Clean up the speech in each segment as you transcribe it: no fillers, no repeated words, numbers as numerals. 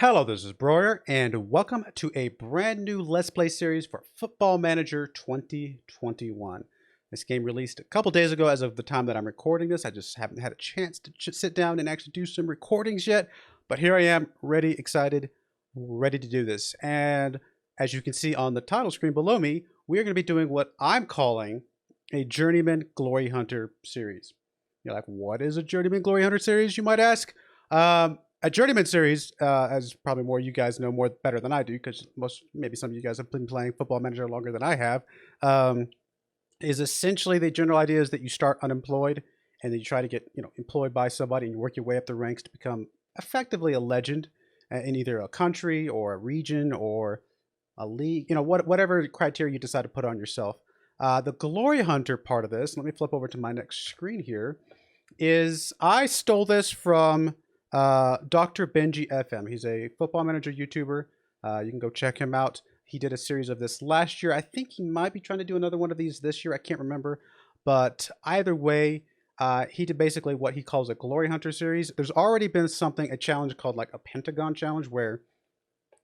Hello, this is Broyar, and welcome to a brand new Let's Play series for Football Manager 2021. This game released a couple days ago as of the time that I'm recording this. I just haven't had a chance to sit down and actually do some recordings yet, but here I am, ready, excited, ready to do this. And as you can see on the title screen below me, we are going to be doing what I'm calling a Journeyman Glory Hunter series. You're like, what is a Journeyman Glory Hunter series, you might ask? A Journeyman series, as probably more you guys know more better than I do, because maybe some of you guys have been playing Football Manager longer than I have, is essentially the general idea is that you start unemployed and then you try to get employed by somebody and you work your way up the ranks to become effectively a legend in either a country or a region or a league, whatever criteria you decide to put on yourself. The Glory Hunter part of this, let me flip over to my next screen here, is I stole this from Dr. Benji FM. He's a Football Manager YouTuber. You can go check him out. He did a series of this last year. I think he might be trying to do another one of these this year. I can't remember. But either way, he did basically what he calls a Glory Hunter series. There's already been a challenge called like a Pentagon challenge, where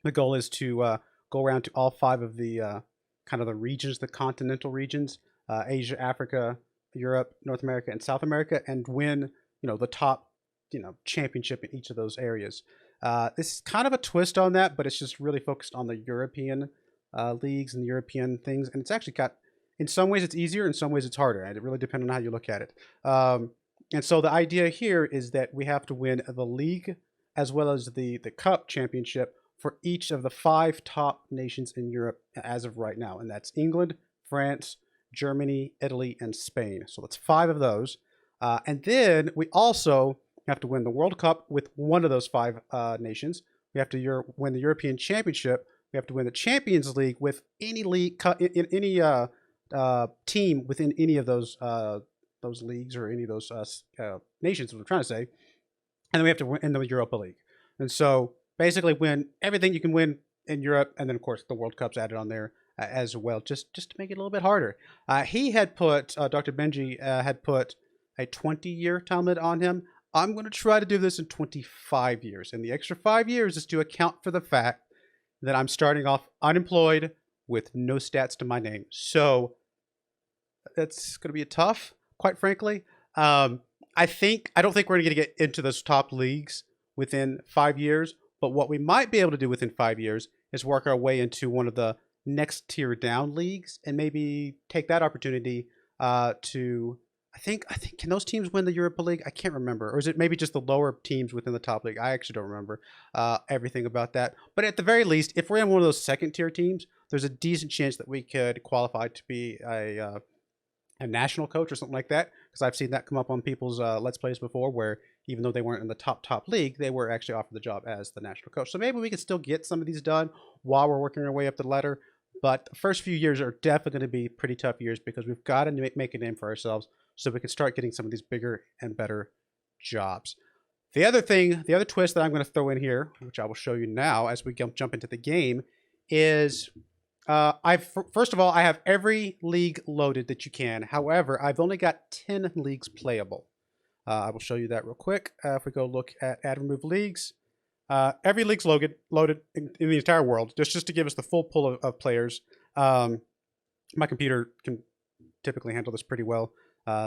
the goal is to go around to all 5 of the kind of the regions, the continental regions, Asia, Africa, Europe, North America, and South America, and win, the top championship in each of those areas. This is kind of a twist on that, but it's just really focused on the European leagues and European things. And it's actually got, in some ways it's easier, in some ways it's harder. And it really depends on how you look at it. And so the idea here is that we have to win the league as well as the cup championship for each of the 5 top nations in Europe as of right now. And that's England, France, Germany, Italy, and Spain. So that's 5 of those. And then we also have to win the World Cup with one of those 5 nations. We have to win the European Championship. We have to win the Champions League with any league, in any team within any of those leagues or any of those nations. What I'm trying to say, and then we have to win in the Europa League. And so basically, win everything you can win in Europe, and then of course the World Cup's added on there as well, just to make it a little bit harder. He had put Dr. Benji had put a 20-year time limit on him. I'm going to try to do this in 25 years. And the extra 5 years is to account for the fact that I'm starting off unemployed with no stats to my name. So that's going to be tough, quite frankly. I don't think we're going to get into those top leagues within 5 years. But what we might be able to do within 5 years is work our way into one of the next tier down leagues and maybe take that opportunity to... I think can those teams win the Europa League? I can't remember. Or is it maybe just the lower teams within the top league? I actually don't remember everything about that. But at the very least, if we're in one of those second tier teams, there's a decent chance that we could qualify to be a national coach or something like that. Because I've seen that come up on people's Let's Plays before, where even though they weren't in the top league, they were actually offered the job as the national coach. So maybe we could still get some of these done while we're working our way up the ladder. But the first few years are definitely going to be pretty tough years because we've got to make a name for ourselves so we can start getting some of these bigger and better jobs. The other twist that I'm going to throw in here, which I will show you now as we jump into the game, is first of all, I have every league loaded that you can. However, I've only got 10 leagues playable. I will show you that real quick. If we go look at add remove leagues, every league's loaded in the entire world, just to give us the full pool of players. My computer can typically handle this pretty well.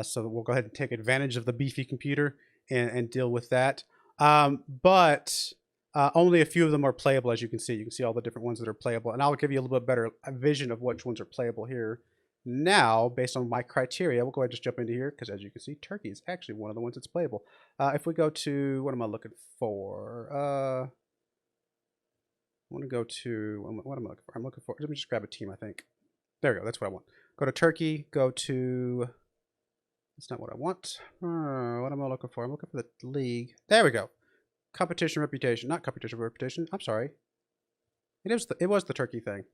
So we'll go ahead and take advantage of the beefy computer and deal with that. But only a few of them are playable, as you can see. You can see all the different ones that are playable. And I'll give you a little bit better vision of which ones are playable here. Now, based on my criteria, we'll go ahead and just jump into here, because as you can see, Turkey is actually one of the ones that's playable. If we go to, what am I looking for? I want to go to, what am I looking for? I'm looking for, let me just grab a team, I think. There we go, that's what I want. Go to Turkey, go to... That's not what I want. What am I looking for? I'm looking for the league. There we go. Competition reputation. Not competition reputation. I'm sorry. It was the Turkey thing.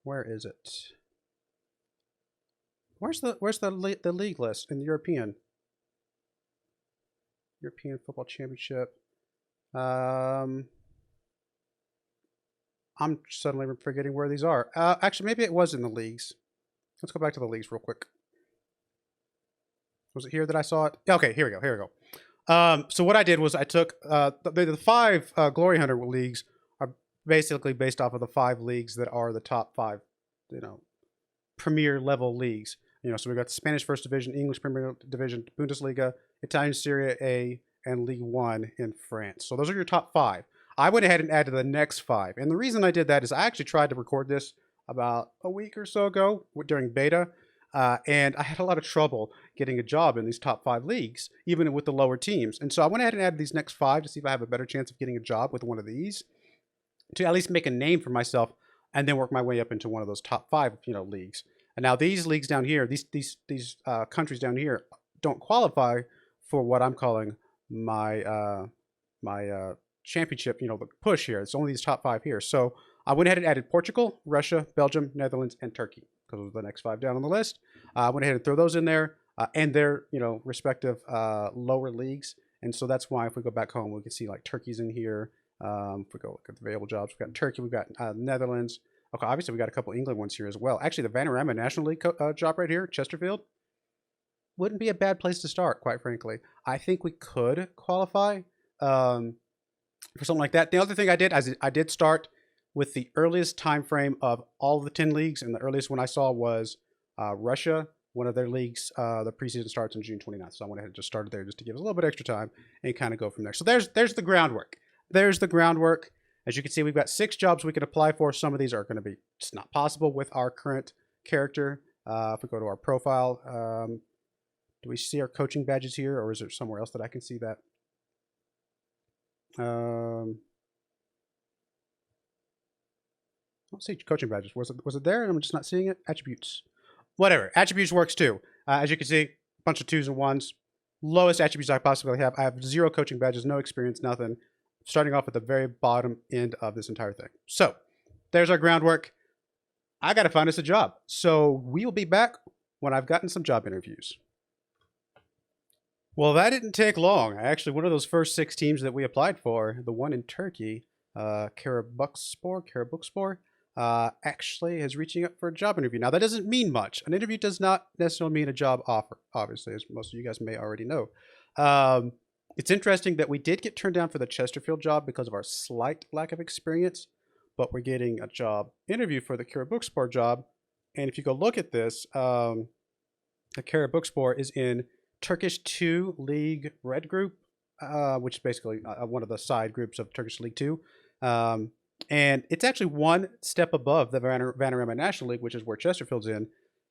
Where is it? Where's the league list in the European Football Championship? I'm suddenly forgetting where these are. Actually, maybe it was in the leagues. Let's go back to the leagues real quick. Was it here that I saw it? Okay, here we go. So what I did was I took the five Glory Hunter leagues are basically based off of the five leagues that are the top five, you know, premier level leagues. You know, so we got the Spanish First Division, English Premier Division, Bundesliga, Italian Serie A, and League One in France. So those are your top five. I went ahead and added the next five, and the reason I did that is I actually tried to record this about a week or so ago during beta, and I had a lot of trouble getting a job in these top five leagues, even with the lower teams. And so I went ahead and added these next five to see if I have a better chance of getting a job with one of these, to at least make a name for myself, and then work my way up into one of those top five, leagues. And now these leagues down here, these countries down here, don't qualify for what I'm calling my championship, the push here. It's only these top five here. So I went ahead and added Portugal, Russia, Belgium, Netherlands, and Turkey, because of the next five down on the list. I went ahead and threw those in there, and their respective lower leagues. And so that's why if we go back home, we can see like Turkey's in here. If we go look at the available jobs, we've got Turkey, we've got Netherlands. Okay, obviously we got a couple England ones here as well. Actually, the Vanarama National League job right here, Chesterfield, wouldn't be a bad place to start, quite frankly. I think we could qualify for something like that. The other thing I did is I did start with the earliest time frame of all of the 10 leagues, and the earliest one I saw was Russia. One of their leagues, the preseason starts on June 29th, so I went ahead and just started there just to give us a little bit extra time and kind of go from there. So there's the groundwork. There's the groundwork. As you can see, we've got 6 jobs we can apply for. Some of these are going to be just not possible with our current character. If we go to our profile, do we see our coaching badges here, or is there somewhere else that I can see that? I don't see coaching badges. Was it there and I'm just not seeing it? Attributes. Whatever. Attributes works too. As you can see, a bunch of 2s and 1s. Lowest attributes I possibly have. I have 0 coaching badges, no experience, nothing. Starting off at the very bottom end of this entire thing. So there's our groundwork. I got to find us a job. So we will be back when I've gotten some job interviews. Well, that didn't take long. Actually, one of those first 6 teams that we applied for, the one in Turkey, Karabukspor, actually is reaching up for a job interview. Now, that doesn't mean much. An interview does not necessarily mean a job offer, obviously, as most of you guys may already know. It's interesting that we did get turned down for the Chesterfield job because of our slight lack of experience, but we're getting a job interview for the Karabukspor job. And if you go look at this, the Karabukspor is in Turkish 2 League Red Group, which is basically one of the side groups of Turkish League 2. And it's actually one step above the Vanarama National League, which is where Chesterfield's in,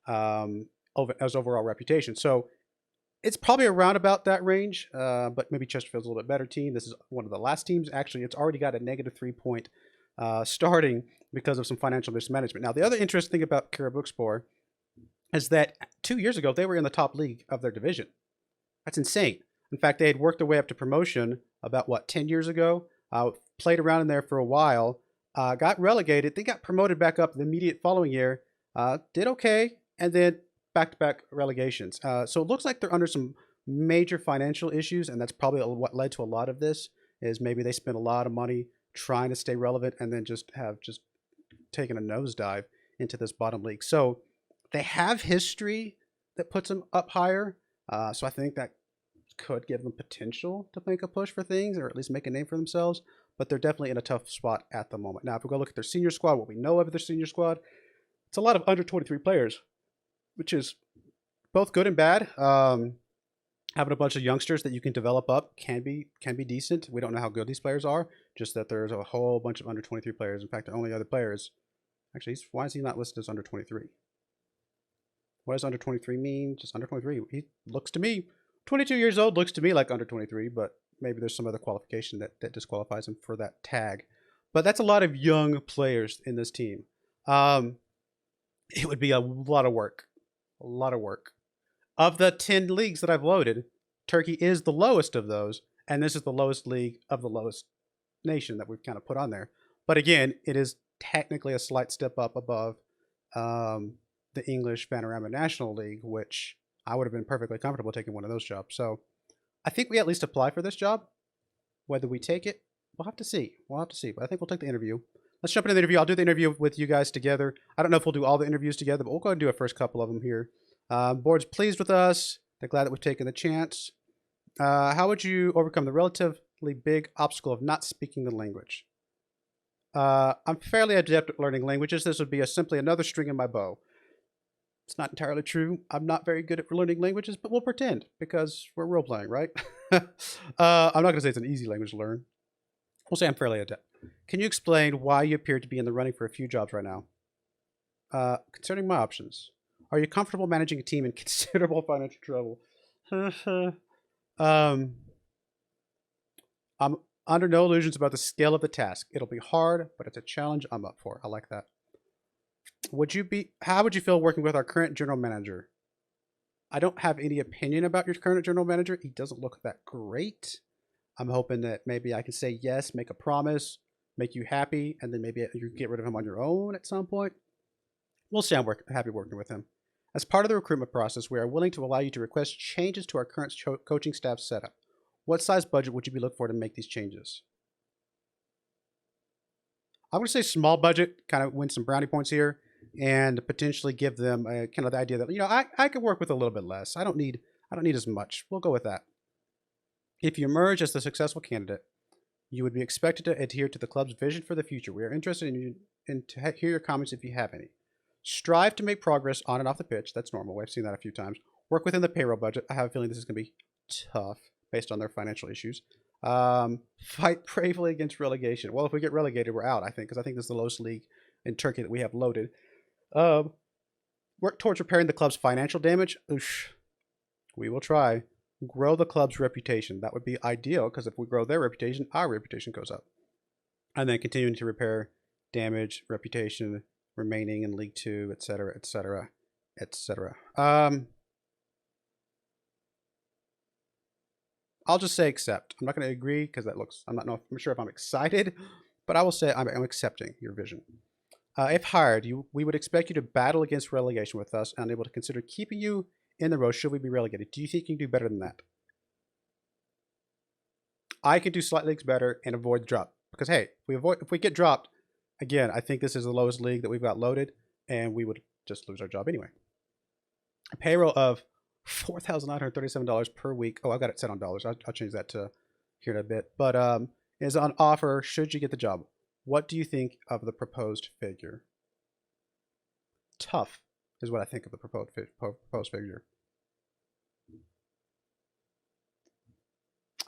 as overall reputation. So it's probably around about that range, but maybe Chesterfield's a little bit better team. This is one of the last teams. Actually, it's already got a -3 point starting because of some financial mismanagement. Now, the other interesting thing about Karabukspor is that 2 years ago, they were in the top league of their division. That's insane. In fact, they had worked their way up to promotion about, 10 years ago? Played around in there for a while, got relegated. They got promoted back up the immediate following year, did okay, and then back-to-back relegations. So it looks like they're under some major financial issues, and that's probably what led to a lot of this, is maybe they spent a lot of money trying to stay relevant and then just taken a nosedive into this bottom league. So they have history that puts them up higher. So I think that could give them potential to make a push for things, or at least make a name for themselves. But they're definitely in a tough spot at the moment. Now, if we go look at their senior squad, what we know of their senior squad, it's a lot of under 23 players, which is both good and bad. Having a bunch of youngsters that you can develop up can be decent. We don't know how good these players are, just that there's a whole bunch of under 23 players. In fact, the only other players, actually, why is he not listed as under 23? What does under 23 mean? Just under 23. He looks to me, 22 years old looks to me like under 23, but maybe there's some other qualification that disqualifies him for that tag. But that's a lot of young players in this team. It would be a lot of work. A lot of work. Of the 10 leagues that I've loaded, Turkey is the lowest of those, and this is the lowest league of the lowest nation that we've kind of put on there. But again, it is technically a slight step up above the English Panorama National League, which I would have been perfectly comfortable taking one of those jobs. So I think we at least apply for this job. Whether we take it, we'll have to see. We'll have to see. But I think we'll take the interview. Let's jump into the interview. I'll do the interview with you guys together. I don't know if we'll do all the interviews together, but we'll go ahead and do a first couple of them here. Board's pleased with us. They're glad that we've taken the chance. How would you overcome the relatively big obstacle of not speaking the language? I'm fairly adept at learning languages. This would be simply another string in my bow. It's not entirely true. I'm not very good at learning languages, but we'll pretend because we're role playing, right? I'm not going to say it's an easy language to learn. We'll say I'm fairly adept. Can you explain why you appear to be in the running for a few jobs right now? Concerning my options, are you comfortable managing a team in considerable financial trouble? um, I'm under no illusions about the scale of the task. It'll be hard, but it's a challenge I'm up for. I like that. How would you feel working with our current general manager? I don't have any opinion about your current general manager. He doesn't look that great. I'm hoping that maybe I can say yes, make a promise, make you happy, and then maybe you get rid of him on your own at some point. We'll see. I'm happy working with him. As part of the recruitment process, we are willing to allow you to request changes to our current coaching staff setup. What size budget would you be looking for to make these changes? I'm going to say small budget, kind of win some brownie points here, and potentially give them kind of the idea that I could work with a little bit less. I don't need as much. We'll go with that. If you emerge as the successful candidate, you would be expected to adhere to the club's vision for the future. We are interested in to hear your comments if you have any. Strive to make progress on and off the pitch. That's normal. We've seen that a few times. Work within the payroll budget. I have a feeling this is going to be tough based on their financial issues. Fight bravely against relegation. Well, if we get relegated, we're out, I think, because I think this is the lowest league in Turkey that we have loaded. Work towards repairing the club's financial damage. Oosh. We will try. Grow the club's reputation. That would be ideal, because if we grow their reputation, our reputation goes up. And then continuing to repair damage, reputation, remaining in League 2, etc., etc., etc. I'll just say accept. I'm not going to agree because I'm sure if I'm excited, but I will say I'm accepting your vision. If hired, we would expect you to battle against relegation with us and able to consider keeping you in the row should we be relegated. Do you think you can do better than that? I can do slight leagues better and avoid the drop. Because hey, if we get dropped, again, I think this is the lowest league that we've got loaded, and we would just lose our job anyway. A payroll of $4,937 per week. Oh, I've got it set on dollars. I'll change that to here in a bit. But is on offer should you get the job. What do you think of the proposed figure? Tough is what I think of the proposed figure.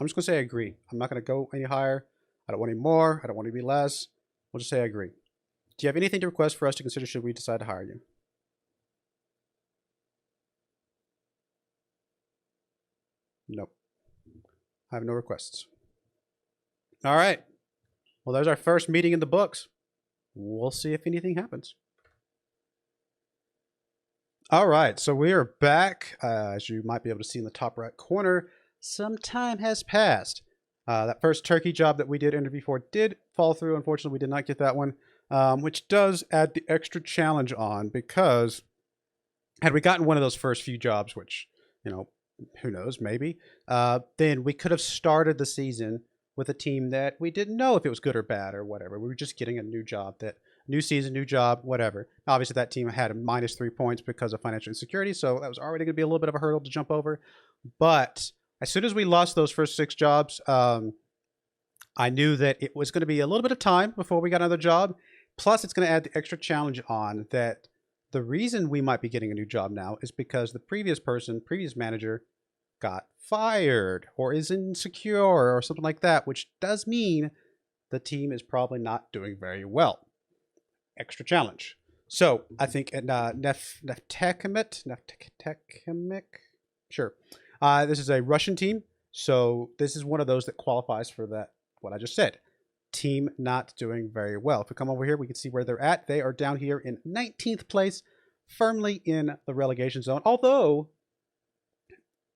I'm just going to say I agree. I'm not going to go any higher. I don't want any more. I don't want to be less. We'll just say I agree. Do you have anything to request for us to consider should we decide to hire you? Nope. I have no requests. All right. Well, there's our first meeting in the books. We'll see if anything happens. All right. So we are back. As you might be able to see in the top right corner, some time has passed. That first Turkey job that we did interview for did fall through. Unfortunately, we did not get that one, which does add the extra challenge on, because had we gotten one of those first few jobs, which, who knows, maybe, then we could have started the season with a team that we didn't know if it was good or bad or whatever. We were just getting a new job, new season, new job, whatever. Obviously, that team had a -3 points because of financial insecurity, so that was already going to be a little bit of a hurdle to jump over. But as soon as we lost those first 6 jobs, I knew that it was going to be a little bit of time before we got another job. Plus, it's going to add the extra challenge on that the reason we might be getting a new job now is because the previous manager, got fired or is insecure or something like that, which does mean the team is probably not doing very well. Extra challenge. So I think at Neftekhimik, sure. This is a Russian team, so this is one of those that qualifies for that, what I just said. Team not doing very well. If we come over here, we can see where they're at. They are down here in 19th place, firmly in the relegation zone. Although,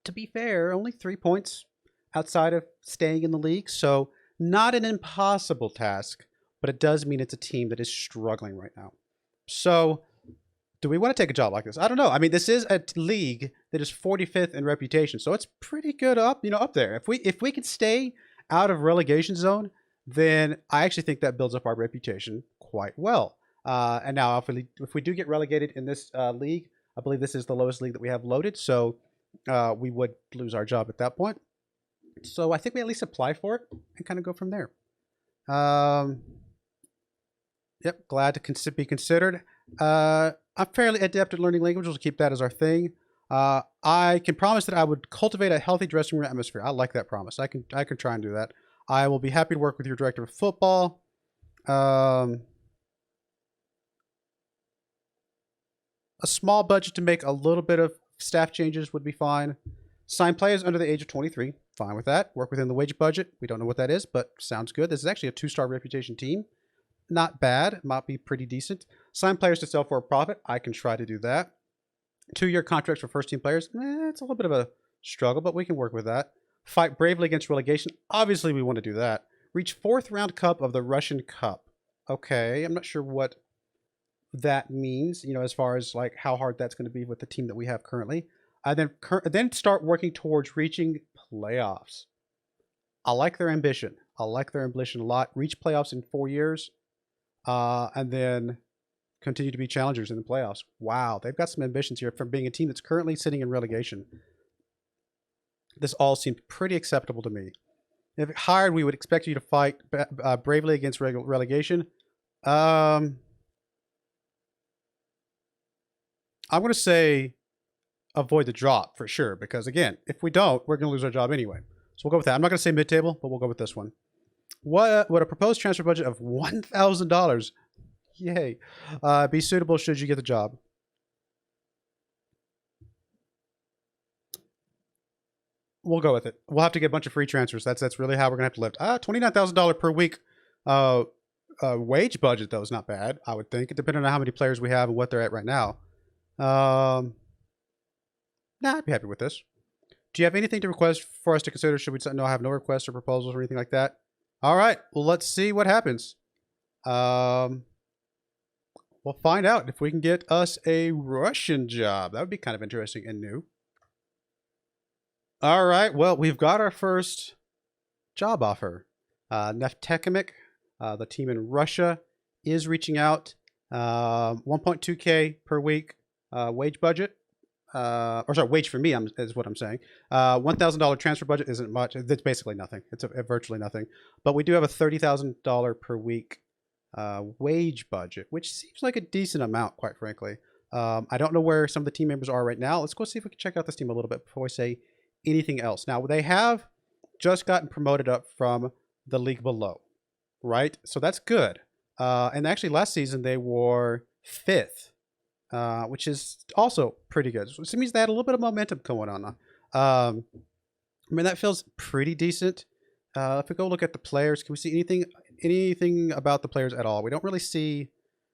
to be fair, only 3 points outside of staying in the league. So not an impossible task, but it does mean it's a team that is struggling right now. So do we want to take a job like this? I don't know. I mean, this is a league that is 45th in reputation. So it's pretty good up there. If we can stay out of relegation zone, then I actually think that builds up our reputation quite well. And now if we do get relegated in this league, I believe this is the lowest league that we have loaded. So we would lose our job at that point. So I think we at least apply for it and kind of go from there. Um, yep, glad to be considered. I'm fairly adept at learning languages. We'll keep that as our thing. I can promise that I would cultivate a healthy dressing room atmosphere. I like that promise. I can try and do that. I will be happy to work with your director of football. A small budget to make a little bit of staff changes would be fine. Sign players under the age of 23. Fine with that. Work within the wage budget. We don't know what that is, but sounds good. This is actually a 2-star reputation team. Not bad. Might be pretty decent. Sign players to sell for a profit. I can try to do that. 2-year contracts for first-team players. It's a little bit of a struggle, but we can work with that. Fight bravely against relegation. Obviously, we want to do that. Reach 4th round cup of the Russian Cup. Okay, I'm not sure what that means, as far as like how hard that's going to be with the team that we have currently. Then start working towards reaching playoffs. I like their ambition. I like their ambition a lot. Reach playoffs in 4 years, and then continue to be challengers in the playoffs. Wow, they've got some ambitions here from being a team that's currently sitting in relegation. This all seemed pretty acceptable to me. If hired, we would expect you to fight bravely against relegation. I'm going to say avoid the drop for sure, because again, if we don't, we're going to lose our job anyway. So we'll go with that. I'm not going to say mid-table, but we'll go with this one. What would a proposed transfer budget of $1,000, yay, be suitable should you get the job? We'll go with it. We'll have to get a bunch of free transfers. That's really how we're going to have to live. $29,000 per week wage budget, though, is not bad, I would think, depending on how many players we have and what they're at right now. I'd be happy with this. Do you have anything to request for us to consider? Should we have no requests or proposals or anything like that? All right. Well, let's see what happens. We'll find out if we can get us a Russian job. That would be kind of interesting and new. All right. Well, we've got our first job offer. Neftekimik, the team in Russia, is reaching out. 1.2K per week wage budget. Wage for me is what I'm saying. $1,000 transfer budget isn't much. It's basically nothing. It's virtually nothing. But we do have a $30,000 per week wage budget, which seems like a decent amount, quite frankly. I don't know where some of the team members are right now. Let's go see if we can check out this team a little bit before we say anything else. Now, they have just gotten promoted up from the league below, right? So that's good. And actually, last season, they were 5th. Which is also pretty good. So it means they had a little bit of momentum going on. I mean, that feels pretty decent. If we go look at the players, can we see anything about the players at all? We don't really see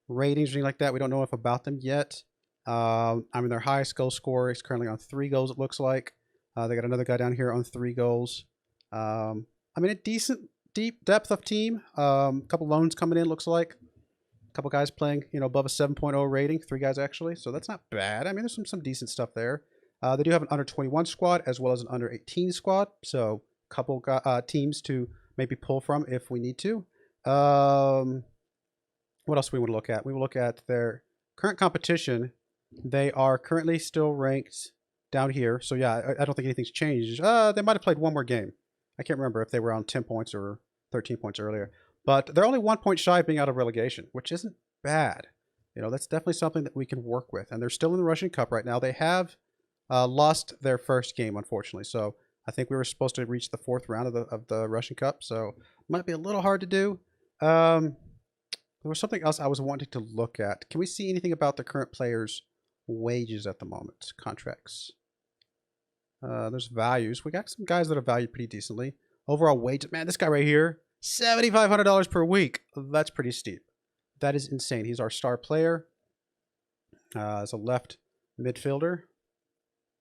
ratings or anything like that. We don't know enough about them yet. I mean, their highest goal scorer is currently on 3 goals, it looks like. They got another guy down here on 3 goals. I mean, a decent, deep depth of team. A couple loans coming in, looks like. Couple guys playing, above a 7.0 rating, 3 guys actually, so that's not bad. I mean, there's some decent stuff there. They do have an under 21 squad as well as an under 18 squad, so a couple teams to maybe pull from if we need to. What else do we want to look at? We will look at their current competition. They are currently still ranked down here, so yeah, I don't think anything's changed. They might have played one more game. I can't remember if they were on 10 points or 13 points earlier. But they're only 1 point shy of being out of relegation, which isn't bad. That's definitely something that we can work with. And they're still in the Russian Cup right now. They have lost their first game, unfortunately. So I think we were supposed to reach the 4th round of the Russian Cup. So it might be a little hard to do. There was something else I was wanting to look at. Can we see anything about the current players' wages at the moment? Contracts. There's values. We got some guys that are valued pretty decently. Overall wages. Man, this guy right here. $7,500 per week. That's pretty steep. That is insane. He's our star player. As a left midfielder.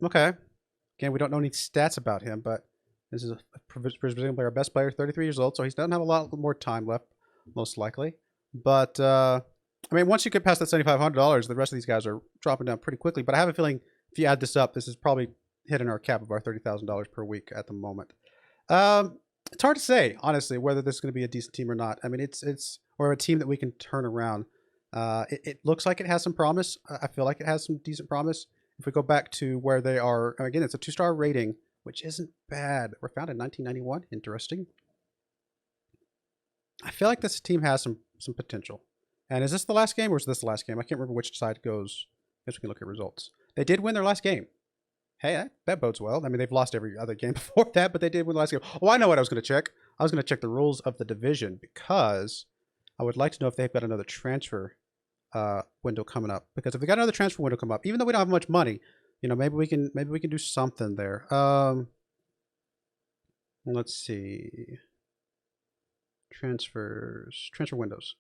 Okay. Again, we don't know any stats about him, but this is presumably our best player, 33 years old, so he doesn't have a lot more time left, most likely. But, I mean, once you get past that $7,500, the rest of these guys are dropping down pretty quickly. But I have a feeling if you add this up, this is probably hitting our cap of our $30,000 per week at the moment. It's hard to say, honestly, whether this is going to be a decent team or not. I mean, or a team that we can turn around. It looks like it has some promise. I feel like it has some decent promise. If we go back to where they are, again, it's a 2-star rating which isn't bad. We're founded in 1991. Interesting. I feel like this team has some potential. And is this the last game or is this the last game? I can't remember which side goes. I guess we can look at results. They did win their last game. Hey, that bodes well. I mean, they've lost every other game before that, but they did win the last game. Oh, I know what I was going to check. I was going to check the rules of the division because I would like to know if they've got another transfer window coming up. Because if they got another transfer window come up, even though we don't have much money, you know, maybe we can do something there. Let's see. Transfer windows.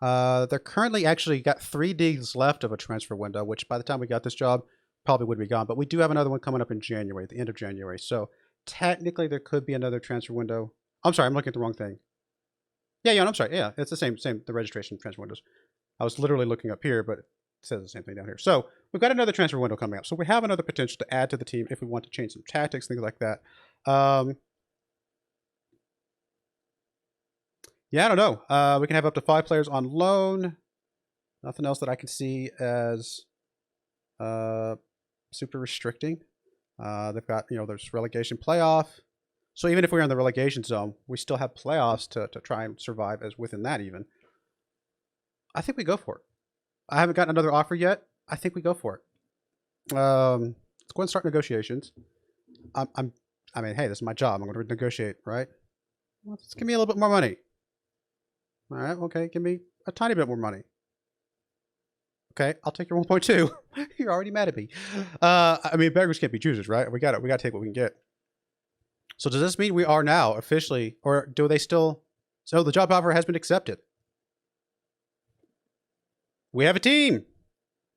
They're currently actually got 3 days left of a transfer window, which by the time we got this job probably would be gone. But we do have another one coming up in January, the end of January. So technically there could be another transfer window. I'm sorry, I'm looking at the wrong thing. Yeah, I'm sorry. Yeah, it's the same, the registration transfer windows. I was literally looking up here, but it says the same thing down here. So we've got another transfer window coming up. So we have another potential to add to the team if we want to change some tactics, things like that. Yeah, I don't know. We can have up to 5 players on loan. Nothing else that I can see as super restricting. They've got, there's relegation playoff. So even if we're in the relegation zone, we still have playoffs to try and survive as within that even. I think we go for it. I haven't gotten another offer yet. I think we go for it. Let's go ahead and start negotiations. I mean, hey, this is my job. I'm going to negotiate, right? Well, just give me a little bit more money. All right, okay, give me a tiny bit more money. Okay, I'll take your 1.2. You're already mad at me. I mean, beggars can't be choosers, right? We got to take what we can get. So does this mean we are now officially, or do they still? So the job offer has been accepted. We have a team.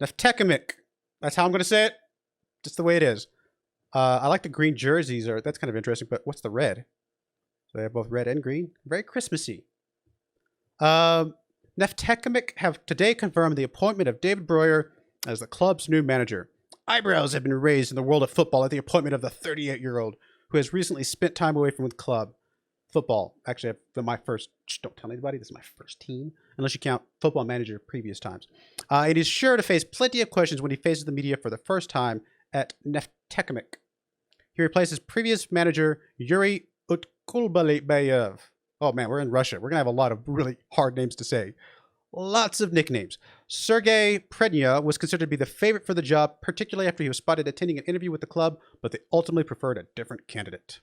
Neftekimik. That's how I'm going to say it. Just the way it is. I like the green jerseys. That's kind of interesting, but what's the red? So they have both red and green. Very Christmassy. Neftekimik have today confirmed the appointment of David Broyar as the club's new manager. Eyebrows have been raised in the world of football at the appointment of the 38-year-old who has recently spent time away from the club. Football. Actually, my first, don't tell anybody, this is my first team, unless you count football manager previous times. It is sure to face plenty of questions when he faces the media for the first time at Neftekimik. He replaces previous manager Yuri Utkulbayev. Oh man, we're in Russia. We're going to have a lot of really hard names to say. Lots of nicknames. Sergei Prednya was considered to be the favorite for the job, particularly after he was spotted attending an interview with the club, but they ultimately preferred a different candidate.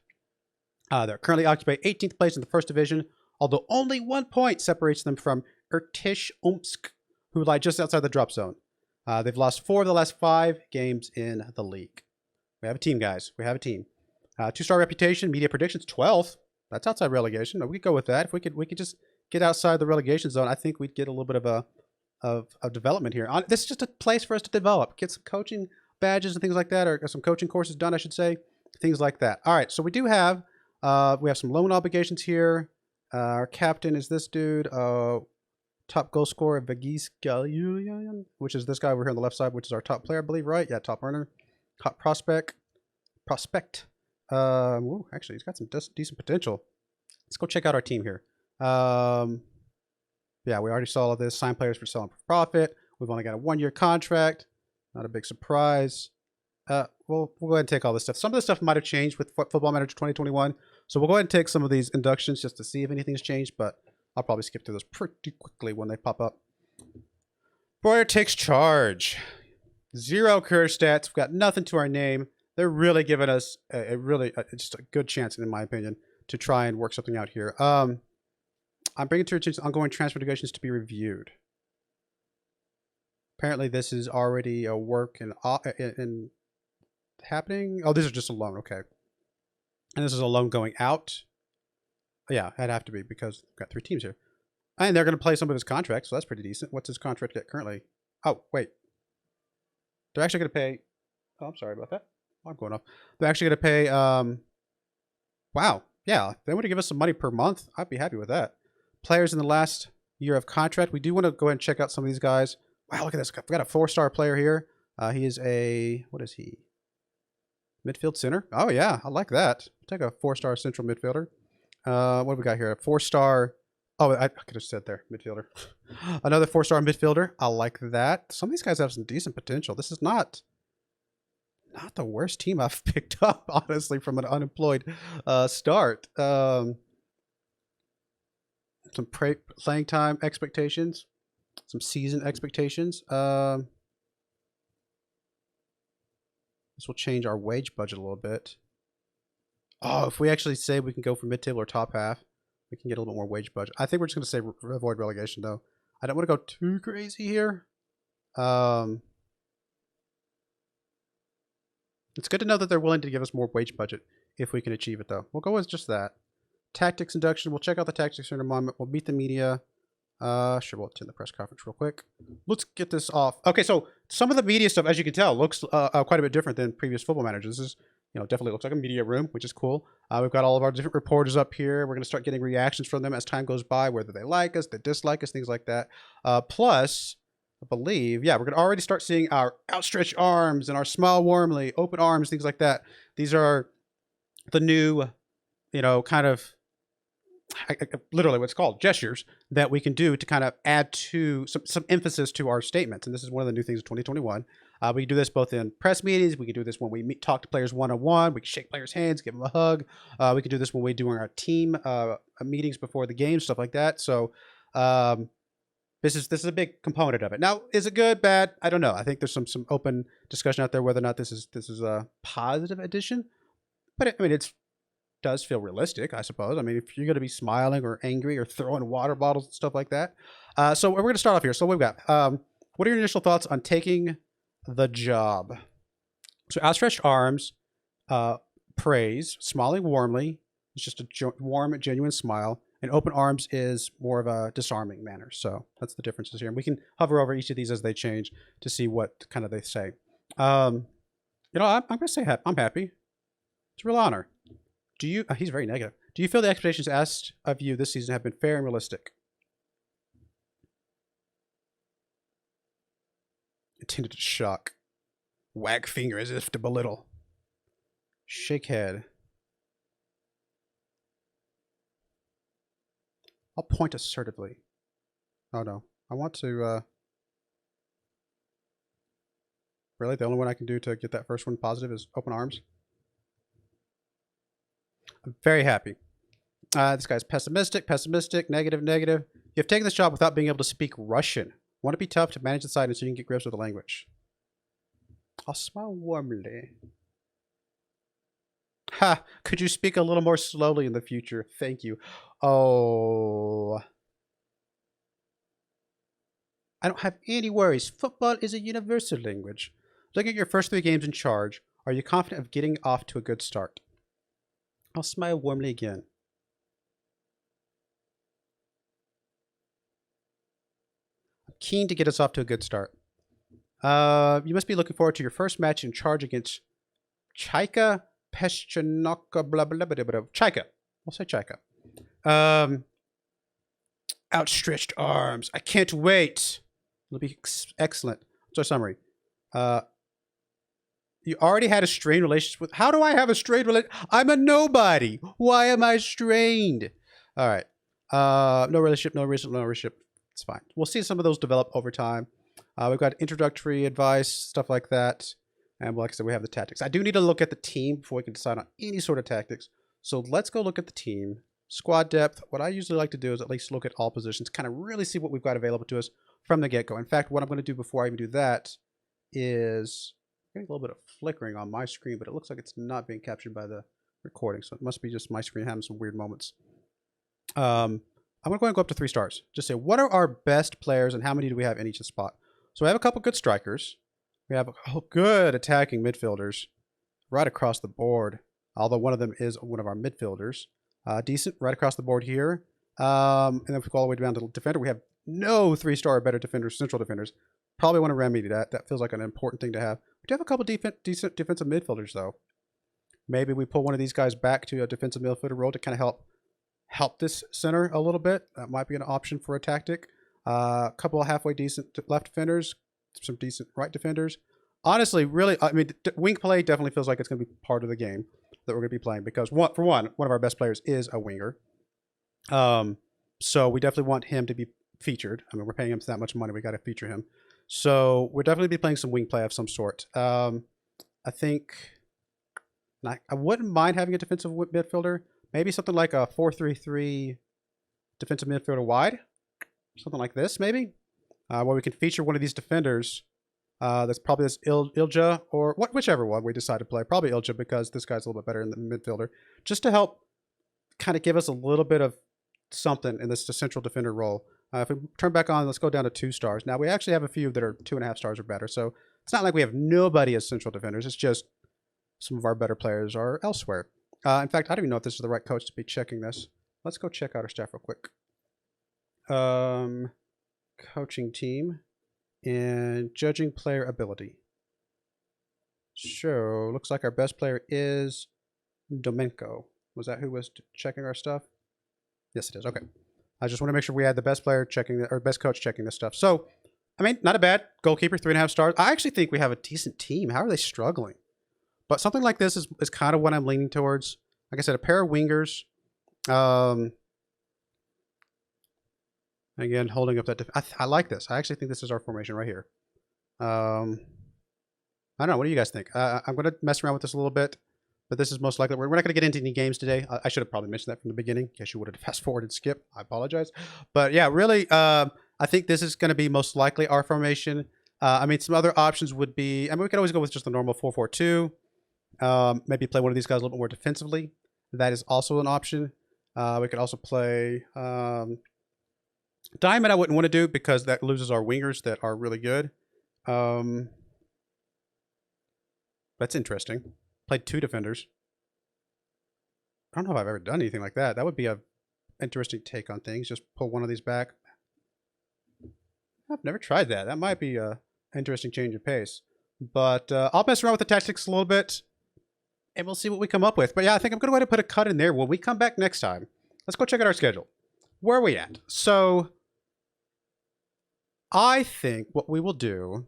They're currently occupy 18th place in the first division, although only 1 point separates them from Irtish Omsk, who lie just outside the drop zone. They've lost 4 of the last 5 games in the league. We have a team, guys. We have a team. 2-star reputation, media predictions, 12th. That's outside relegation. We could go with that. If we could just get outside the relegation zone, I think we'd get a little bit of development here. This is just a place for us to develop, get some coaching badges and things like that, or some coaching courses done, I should say, things like that. All right, so we do have some loan obligations here. Our captain is this dude, top goal scorer Vagis Galuyan, which is this guy over here on the left side, which is our top player, I believe, right? Yeah, top earner, top prospect. Actually, he's got some decent potential. Let's go check out our team here. Yeah, we already saw all of this. Sign players for selling for profit. We've only got a 1-year contract. Not a big surprise. We'll go ahead and take all this stuff. Some of this stuff might have changed with Football Manager 2021. So we'll go ahead and take some of these inductions just to see if anything's changed, but I'll probably skip through those pretty quickly when they pop up. Broyar takes charge. 0 career stats. We've got nothing to our name. They're really giving us just a good chance, in my opinion, to try and work something out here. I'm bringing to your attention ongoing transfer negotiations to be reviewed. Apparently, this is already a work in happening. Oh, this is just a loan. Okay. And this is a loan going out. Yeah, that'd have to be because we've got 3 teams here. And they're going to play some of his contracts, so that's pretty decent. What's his contract at currently? Oh, wait. They're actually going to pay... Oh, I'm sorry about that. I'm going off. They're actually going to pay... Wow. Yeah, if they want to give us some money per month, I'd be happy with that. Players in the last year of contract. We do want to go ahead and check out some of these guys. Wow, look at this. We've got a 4-star player here. He is a... What is he? Midfield center? Oh, yeah. I like that. I'll take a 4-star central midfielder. What do we got here? A 4-star... Oh, I could have said there. Midfielder. Another 4-star midfielder. I like that. Some of these guys have some decent potential. This is not not the worst team I've picked up, honestly, from an unemployed start. Some playing time expectations, some season expectations. This will change our wage budget a little bit. Oh, if we actually say we can go for mid-table or top half, we can get a little bit more wage budget. I think we're just going to say avoid relegation, though. I don't want to go too crazy here. It's good to know that they're willing to give us more wage budget if we can achieve it, though. We'll go with just that. Tactics induction. We'll check out the tactics in a moment. We'll meet the media. Sure, we'll attend the press conference real quick. Let's get this off. Okay, so some of the media stuff, as you can tell, looks quite a bit different than previous football managers. This is, definitely looks like a media room, which is cool. We've got all of our different reporters up here. We're going to start getting reactions from them as time goes by, whether they like us, they dislike us, things like that. Plus, I believe, yeah, we're going to already start seeing our outstretched arms and our smile warmly, open arms, things like that. These are the new, kind of literally what's called gestures that we can do to kind of add to some emphasis to our statements. And this is one of the new things of 2021. We can do this both in press meetings. We can do this when we talk to players one-on-one. We can shake players' hands, give them a hug. We can do this when we do our team meetings before the game, stuff like that. So this is a big component of it. Now, is it good, bad? I don't know. I think there's some open discussion out there whether or not this is a positive addition. But it does feel realistic, I suppose. I mean, if you're going to be smiling or angry or throwing water bottles and stuff like that. So we're going to start off here. So what we've got. What are your initial thoughts on taking the job? So outstretched arms, praise, smiling warmly. It's just a warm, genuine smile. And open arms is more of a disarming manner. So that's the differences here. And we can hover over each of these as they change to see what kind of they say. I'm going to say I'm happy. It's a real honor. Do you? He's very negative. Do you feel the expectations asked of you this season have been fair and realistic? Intended to shock. Wag finger as if to belittle. Shake head. I'll point assertively. Oh no. I want to really the only one I can do to get that first one positive is open arms. I'm very happy. This guy's pessimistic, negative. You've taken this job without being able to speak Russian. Want to be tough to manage the site so you can get grips with the language. I'll smile warmly. Ha! Could you speak a little more slowly in the future? Thank you. Oh. I don't have any worries. Football is a universal language. Looking at your first 3 games in charge, are you confident of getting off to a good start? I'll smile warmly again. I'm keen to get us off to a good start. You must be looking forward to your first match in charge against Chaika Peschenoka, blah, blah, blah, blah, blah. Chaika. We'll say Chaika. Outstretched arms. I can't wait. It'll be excellent. So summary. You already had a strained relationship with... How do I have a strained relationship? I'm a nobody. Why am I strained? All right. No relationship. It's fine. We'll see some of those develop over time. We've got introductory advice, stuff like that. And like I said, we have the tactics. I do need to look at the team before we can decide on any sort of tactics. So let's go look at the team. Squad depth. What I usually like to do is at least look at all positions, kind of really see what we've got available to us from the get-go. In fact, what I'm going to do before I even do that is... getting a little bit of flickering on my screen, but it looks like it's not being captured by the recording. So it must be just my screen having some weird moments. I'm going to go ahead and go up to 3 stars. Just say, what are our best players and how many do we have in each spot? So we have a couple good strikers. We have good attacking midfielders right across the board. Although one of them is one of our midfielders. Decent right across the board here. And then if we go all the way down to defender, we have no 3-star or better defenders, central defenders. Probably want to remedy that. That feels like an important thing to have. We do have a couple decent defensive midfielders, though. Maybe we pull one of these guys back to a defensive midfielder role to kind of help this center a little bit. That might be an option for a tactic. A couple of halfway decent left defenders, some decent right defenders. Honestly, really, I mean, wing play definitely feels like it's going to be part of the game that we're going to be playing because, one of our best players is a winger. So we definitely want him to be featured. I mean, we're paying him that much money. We got to feature him. So we'll definitely be playing some wing play of some sort. I think I wouldn't mind having a defensive midfielder. Maybe something like a 4-3-3 defensive midfielder wide. Something like this, maybe. Where we can feature one of these defenders. That's probably this Ilja or whichever one we decide to play. Probably Ilja because this guy's a little bit better in the midfielder. Just to help kind of give us a little bit of something in this central defender role. If we turn back on, let's go down to 2 stars. Now, we actually have a few that are 2.5 stars or better. So it's not like we have nobody as central defenders. It's just some of our better players are elsewhere. In fact, I don't even know if this is the right coach to be checking this. Let's go check out our staff real quick. Coaching team and judging player ability. So, looks like our best player is Domenko. Was that who was checking our stuff? Yes, it is. Okay. I just want to make sure we had the best player checking, or best coach checking this stuff. So, I mean, not a bad goalkeeper, 3.5 stars. I actually think we have a decent team. How are they struggling? But something like this is kind of what I'm leaning towards. Like I said, a pair of wingers. Again, holding up that. I like this. I actually think this is our formation right here. I don't know. What do you guys think? I'm going to mess around with this a little bit. But this is most likely, we're not going to get into any games today. I should have probably mentioned that from the beginning. In case you would have fast forwarded skip. I apologize. But yeah, really, I think this is going to be most likely our formation. I mean, some other options would be, I mean, we could always go with just the normal 4-4-2. Maybe play one of these guys a little bit more defensively. That is also an option. We could also play Diamond I wouldn't want to do because that loses our wingers that are really good. That's interesting. Played 2 defenders. I don't know if I've ever done anything like that. That would be a interesting take on things. Just pull one of these back. I've never tried that. That might be a interesting change of pace. But I'll mess around with the tactics a little bit, and we'll see what we come up with. But yeah, I think I'm going to go ahead and put a cut in there. When we come back next time, let's go check out our schedule. Where are we at? So I think what we will do...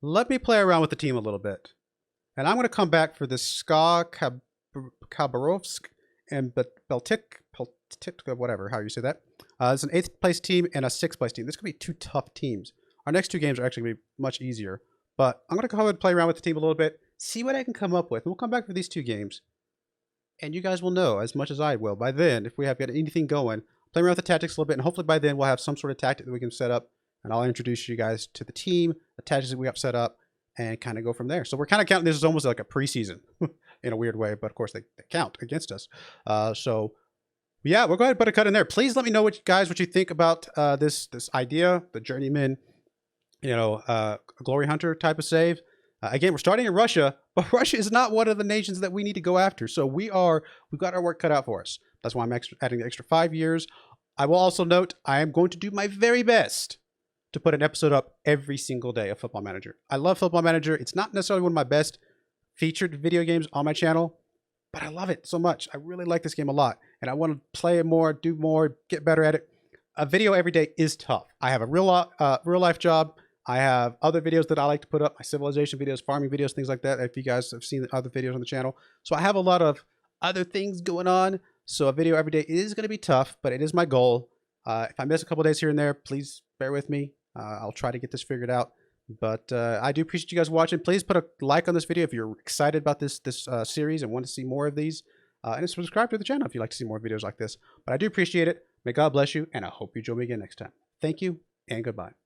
Let me play around with the team a little bit. And I'm going to come back for this Ska Khabarovsk and Beltik, whatever, how you say that. It's an 8th place team and a 6th place team. This could be 2 tough teams. Our next 2 games are actually going to be much easier. But I'm going to go ahead and play around with the team a little bit, see what I can come up with. And we'll come back for these 2 games. And you guys will know as much as I will. By then, if we have got anything going, play around with the tactics a little bit. And hopefully by then we'll have some sort of tactic that we can set up. And I'll introduce you guys to the team, the tactics that we have set up, and kind of go from there. So we're kind of counting this as almost like a preseason in a weird way, but of course they count against us. So yeah, we'll go ahead and put a cut in there. Please let me know what you think about this idea, the Journeyman, Glory Hunter type of save. Again, we're starting in Russia, but Russia is not one of the nations that we need to go after. So we've got our work cut out for us. That's why I'm adding the extra 5 years. I will also note I am going to do my very best to put an episode up every single day of Football Manager. I love Football Manager. It's not necessarily one of my best featured video games on my channel, but I love it so much. I really like this game a lot, and I want to play it more, do more, get better at it. A video every day is tough. I have a real life job. I have other videos that I like to put up, my civilization videos, farming videos, things like that, if you guys have seen other videos on the channel. So I have a lot of other things going on, so a video every day is going to be tough, but it is my goal. If I miss a couple days here and there, please bear with me. I'll try to get this figured out. But I do appreciate you guys watching. Please put a like on this video if you're excited about this series and want to see more of these. And subscribe to the channel if you'd like to see more videos like this. But I do appreciate it. May God bless you, and I hope you join me again next time. Thank you, and goodbye.